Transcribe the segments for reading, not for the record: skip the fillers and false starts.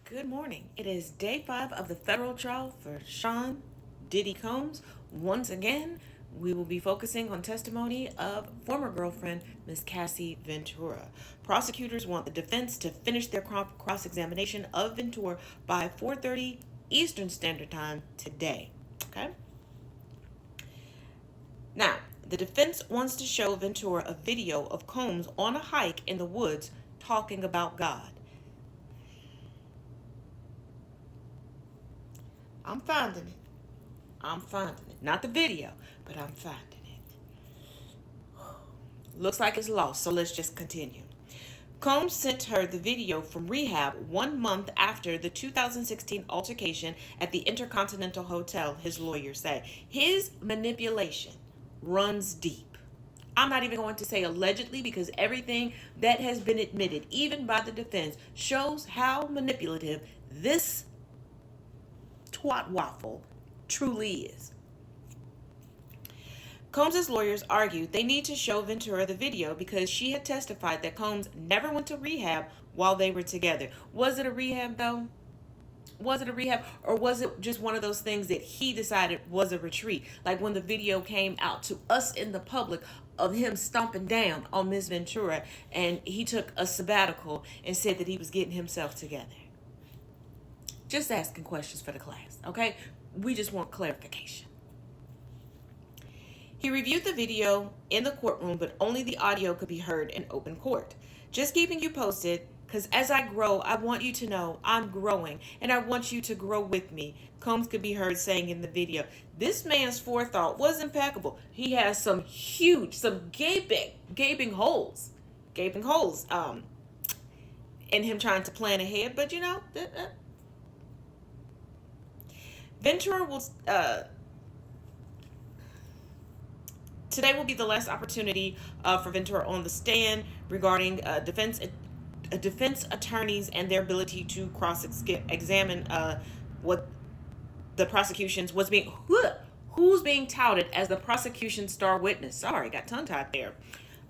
Good morning. It is day 5 of the federal trial for Sean Diddy Combs. Once again, we will be focusing on testimony of former girlfriend Miss Cassie Ventura. Prosecutors want the defense to finish their cross-examination of Ventura by 4:30 Eastern Standard Time today. Okay? Now, the defense wants to show Ventura a video of Combs on a hike in the woods talking about God. I'm finding it. I'm finding it. Not the video, but I'm finding it. Looks like it's lost, so let's just continue. Combs sent her the video from rehab 1 month after the 2016 altercation at the Intercontinental Hotel, his lawyers say. His manipulation runs deep. I'm not even going to say allegedly because everything that has been admitted, even by the defense, shows how manipulative this twat waffle truly is. Combs' lawyers argued they need to show Ventura the video because she had testified that Combs never went to rehab while they were together. Was it a rehab though? Was it a rehab, or was it just one of those things that he decided was a retreat? Like when the video came out to us in the public of him stomping down on Miss Ventura, and he took a sabbatical and said that he was getting himself together. Just asking questions for the class, okay? We just want clarification. He reviewed the video in the courtroom, but only the audio could be heard in open court. Just keeping you posted, because as I grow, I want you to know I'm growing, and I want you to grow with me. Combs could be heard saying in the video, this man's forethought was impeccable. He has some gaping holes, in him trying to plan ahead, but Ventura will, today will be the last opportunity for Ventura on the stand regarding defense attorneys and their ability to cross-examine what the prosecution's who's being touted as the prosecution's star witness. Sorry, got tongue-tied there.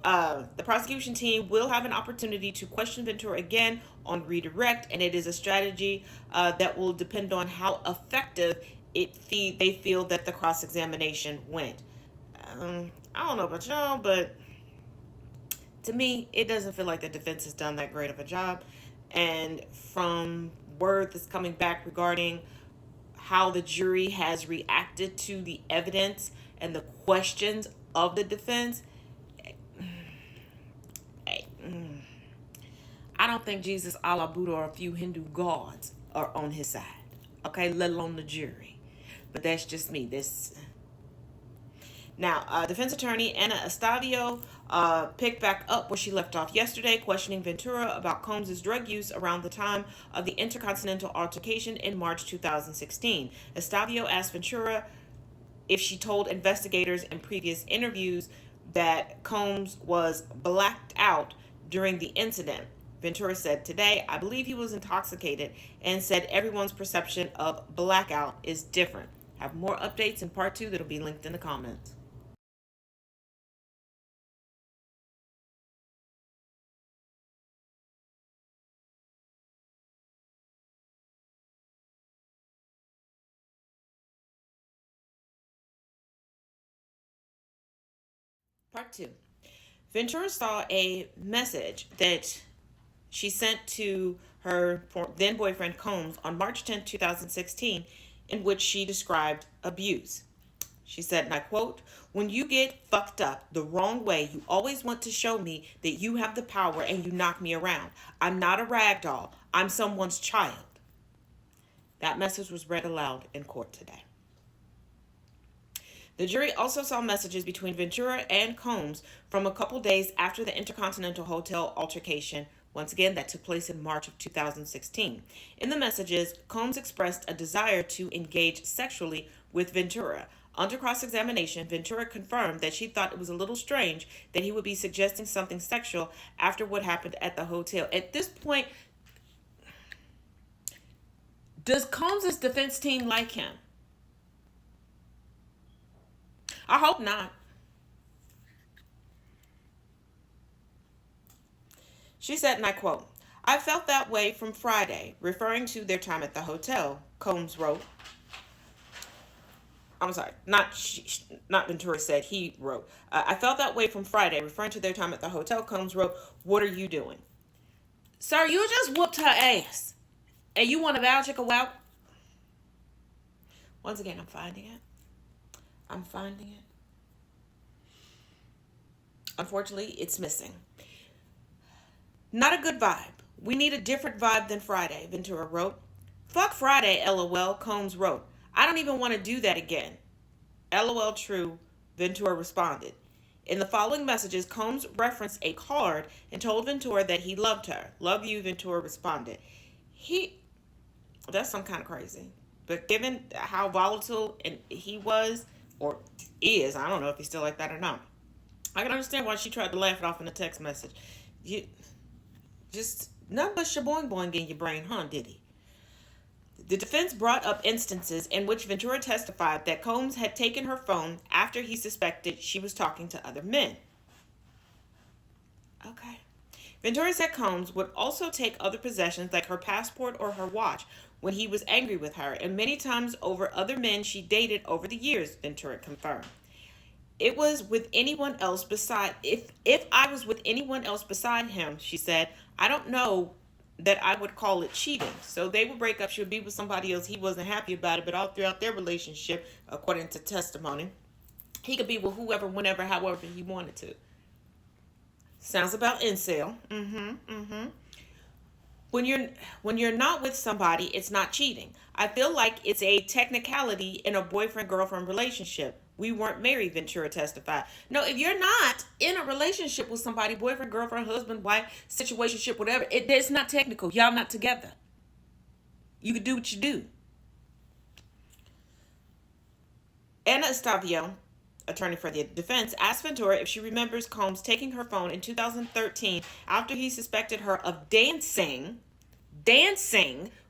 The prosecution team will have an opportunity to question Ventura again on redirect, and it is a strategy that will depend on how effective they feel that the cross-examination went. I don't know about y'all, but to me, it doesn't feel like the defense has done that great of a job. And from word that's coming back regarding how the jury has reacted to the evidence and the questions of the defense, I don't think Jesus, Allah, Buddha, or a few Hindu gods are on his side. Okay, let alone the jury. But that's just me. Now, defense attorney Anna Estavio picked back up where she left off yesterday, questioning Ventura about Combs' drug use around the time of the Intercontinental altercation in March 2016. Estavio asked Ventura if she told investigators in previous interviews that Combs was blacked out during the incident. Ventura said today, I believe he was intoxicated, and said everyone's perception of blackout is different. Have more updates in part 2 that'll be linked in the comments. Part 2. Ventura saw a message that she sent to her then boyfriend Combs on March 10, 2016, in which she described abuse. She said, and I quote, when you get fucked up the wrong way, you always want to show me that you have the power and you knock me around. I'm not a rag doll. I'm someone's child. That message was read aloud in court today. The jury also saw messages between Ventura and Combs from a couple days after the Intercontinental Hotel altercation, once again, that took place in March of 2016. In the messages, Combs expressed a desire to engage sexually with Ventura. Under cross-examination, Ventura confirmed that she thought it was a little strange that he would be suggesting something sexual after what happened at the hotel. At this point, does Combs' defense team like him? I hope not. She said, and I quote, I felt that way from Friday, referring to their time at the hotel, Combs wrote. I'm sorry, not Ventura said, he wrote. I felt that way from Friday, referring to their time at the hotel, Combs wrote, what are you doing? Sir, you just whooped her ass. And you want to vouch a wow? Once again, I'm finding it. I'm finding it. Unfortunately, it's missing. Not a good vibe. We need a different vibe than Friday, Ventura wrote. Fuck Friday, LOL, Combs wrote. I don't even want to do that again. LOL true, Ventura responded. In the following messages, Combs referenced a card and told Ventura that he loved her. Love you, Ventura responded. That's some kind of crazy. But given how volatile and he was, or is, I don't know if he's still like that or not. I can understand why she tried to laugh it off in a text message. You just nothing but shaboing boing in your brain, huh, Diddy? The defense brought up instances in which Ventura testified that Combs had taken her phone after he suspected she was talking to other men. Okay. Ventura said Combs would also take other possessions like her passport or her watch when he was angry with her, and many times over other men she dated over the years, Ventura confirmed. It was with anyone else beside if I was with anyone else beside him, she said, I don't know that I would call it cheating. So they would break up, she would be with somebody else, he wasn't happy about it, but all throughout their relationship, according to testimony, he could be with whoever, whenever, however he wanted to. Sounds about incel. When you're not with somebody, it's not cheating. I feel like it's a technicality in a boyfriend-girlfriend relationship. We weren't married, Ventura testified. No, if you're not in a relationship with somebody, boyfriend, girlfriend, husband, wife, situationship, whatever, it's not technical. Y'all not together. You can do what you do. Anna Estavio, attorney for the defense, asked Ventura if she remembers Combs taking her phone in 2013 after he suspected her of dancing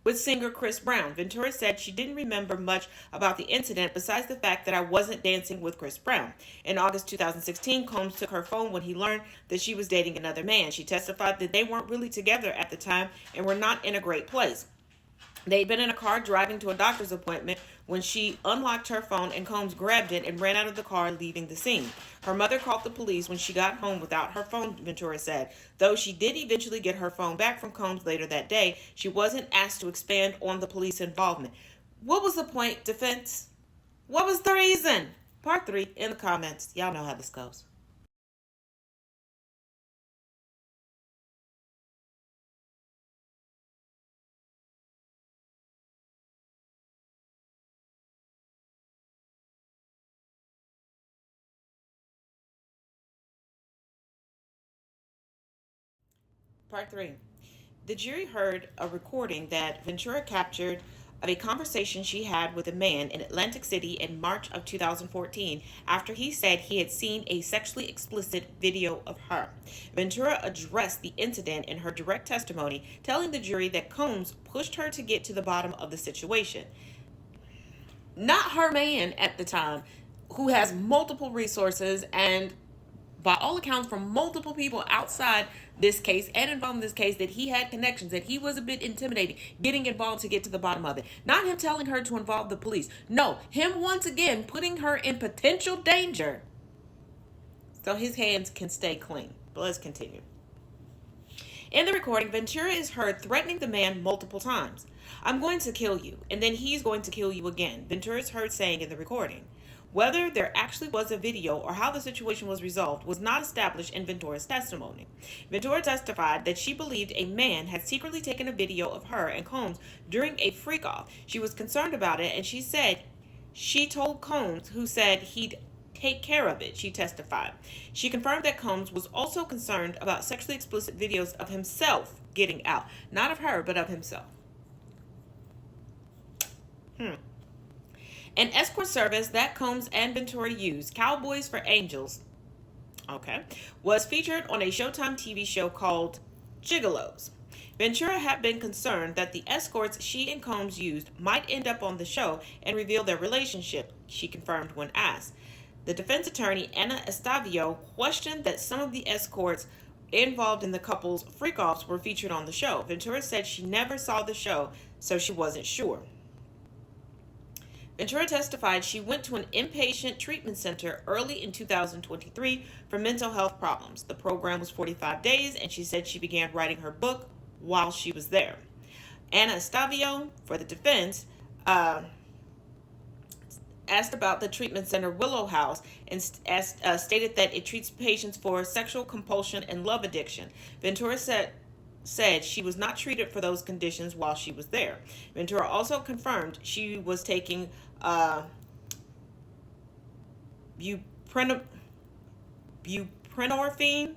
with singer Chris Brown. Ventura said she didn't remember much about the incident besides the fact that I wasn't dancing with Chris Brown. In August 2016, Combs took her phone when he learned that she was dating another man. She testified that they weren't really together at the time and were not in a great place. They'd been in a car driving to a doctor's appointment when she unlocked her phone and Combs grabbed it and ran out of the car, leaving the scene. Her mother called the police when she got home without her phone, Ventura said. Though she did eventually get her phone back from Combs later that day, she wasn't asked to expand on the police involvement. What was the point, defense? What was the reason? Part 3 in the comments. Y'all know how this goes. Part 3. The jury heard a recording that Ventura captured of a conversation she had with a man in Atlantic City in March of 2014 after he said he had seen a sexually explicit video of her. Ventura addressed the incident in her direct testimony, telling the jury that Combs pushed her to get to the bottom of the situation. Not her man at the time, who has multiple resources and by all accounts from multiple people outside this case and involved in this case that he had connections, that he was a bit intimidating, getting involved to get to the bottom of it. Not him telling her to involve the police. No, him once again putting her in potential danger so his hands can stay clean. But let's continue. In the recording, Ventura is heard threatening the man multiple times. I'm going to kill you, and then he's going to kill you again, Ventura is heard saying in the recording. Whether there actually was a video or how the situation was resolved was not established in Ventura's testimony. Ventura testified that she believed a man had secretly taken a video of her and Combs during a freak-off. She was concerned about it, and she said she told Combs, who said he'd take care of it, she testified. She confirmed that Combs was also concerned about sexually explicit videos of himself getting out. Not of her, but of himself. An escort service that Combs and Ventura used, Cowboys for Angels, was featured on a Showtime TV show called Gigolos. Ventura had been concerned that the escorts she and Combs used might end up on the show and reveal their relationship, she confirmed when asked. The defense attorney, Anna Estavio, questioned that some of the escorts involved in the couple's freak-offs were featured on the show. Ventura said she never saw the show, so she wasn't sure. Ventura testified she went to an inpatient treatment center early in 2023 for mental health problems. The program was 45 days, and she said she began writing her book while she was there. Anna Estavio, for the defense, asked about the treatment center Willow House and stated that it treats patients for sexual compulsion and love addiction. Ventura said she was not treated for those conditions while she was there. Ventura also confirmed she was taking buprenorphine.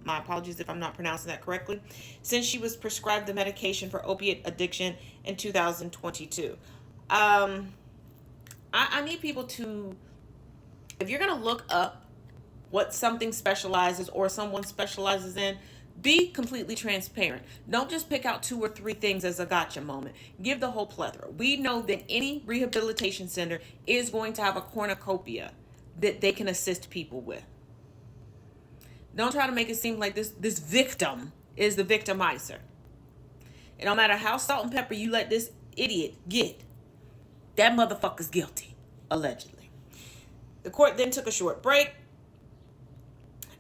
My apologies if I'm not pronouncing that correctly. Since she was prescribed the medication for opiate addiction in 2022. I need people to, if you're going to look up what something specializes or someone specializes in, be completely transparent. Don't just pick out 2 or 3 things as a gotcha moment. Give the whole plethora. We know that any rehabilitation center is going to have a cornucopia that they can assist people with. Don't try to make it seem like this victim is the victimizer. And no matter how salt and pepper you let this idiot get, that motherfucker's guilty, allegedly. The court then took a short break.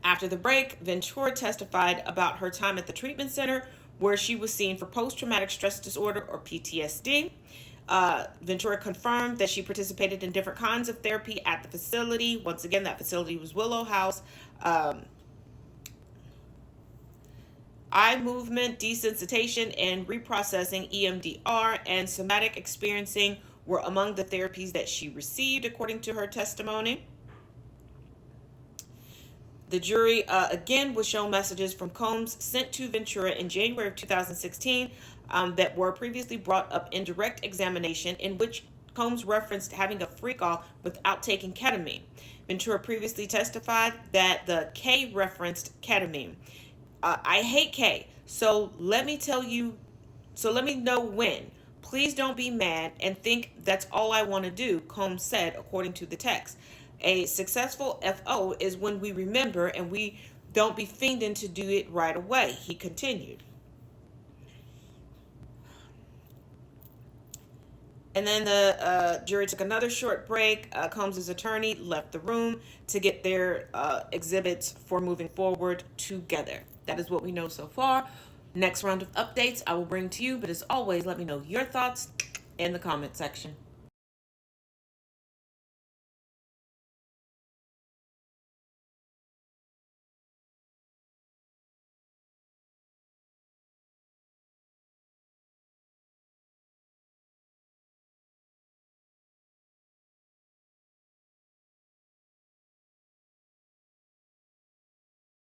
After the break, Ventura testified about her time at the treatment center where she was seen for post-traumatic stress disorder or PTSD. Ventura confirmed that she participated in different kinds of therapy at the facility. Once again, that facility was Willow House. Eye movement, desensitization, and reprocessing, EMDR, and somatic experiencing were among the therapies that she received, according to her testimony. The jury again was shown messages from Combs sent to Ventura in January of 2016 that were previously brought up in direct examination, in which Combs referenced having a freak-off without taking ketamine. Ventura previously testified that the K referenced ketamine. I hate K, so let me know when. Please don't be mad and think that's all I want to do, Combs said, according to the text. A successful FO is when we remember and we don't be fiending to do it right away, he continued. And then the jury took another short break. Combs' attorney left the room to get their exhibits for moving forward together. That is what we know so far. Next round of updates I will bring to you, but as always, let me know your thoughts in the comment section.